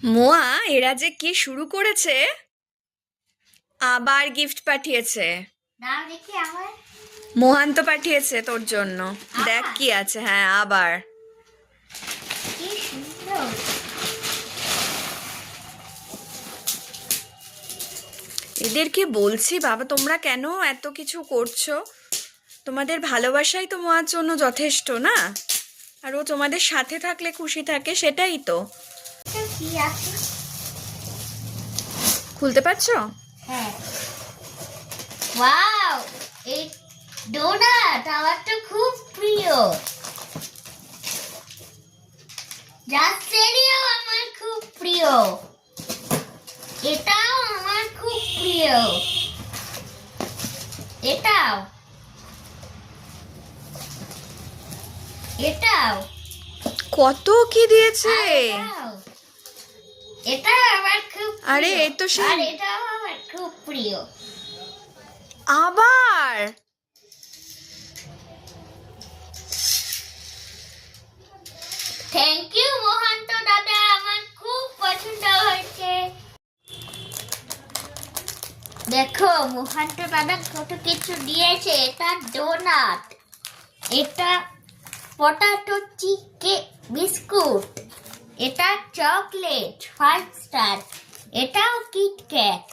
মোয়া, এরা যে কি শুরু করেছে! আবার গিফট পাঠিয়েছে। নাম দেখি আমার। মোহান তো পাঠিয়েছে তোর জন্য। দেখ কি আছে। হ্যাঁ, আবার কি সুন্দর। এদেরকে বলছি, বাবা তোমরা কেন এত কিছু করছো? তোমাদের ভালোবাসাই তো মোয়ার জন্য যথেষ্ট, না? আর ও তোমাদের সাথে থাকলে খুশি থাকে, সেটাই তো। এটা কি আছে? খুলতে পারছো? হ্যাঁ। ওয়াও, এই ডোনাট আমার তো খুব প্রিয়। জাসেরিও আমার খুব প্রিয়। এটাও আমার খুব প্রিয়। এটাও এটাও কত কি দিয়েছে! এটাও এটা আমার খুব প্রিয়। আরে, এ তো সেই- আর এটাও আমার খুব প্রিয়। আবার থ্যাংক ইউ মোহান্ত দাদা, আমার খুব পছন্দ হয়েছে। দেখো মোহান্ত দাদা কত কিছু দিয়েছে। এটা ডোনাট, এটা পটাটো চিকে বিস্কুট, এটা চকলেট 5 স্টার, এটাও কিটক্যাট,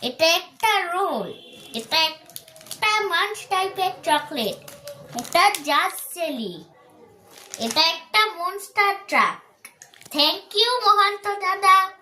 এটা একটা রোল, এটা একটা মাঞ্চ টাইপের চকলেট, এটা জাস্ট জেলি, এটা একটা মনস্টার ট্রাক। থ্যাংক ইউ মোহান্ত দাদা।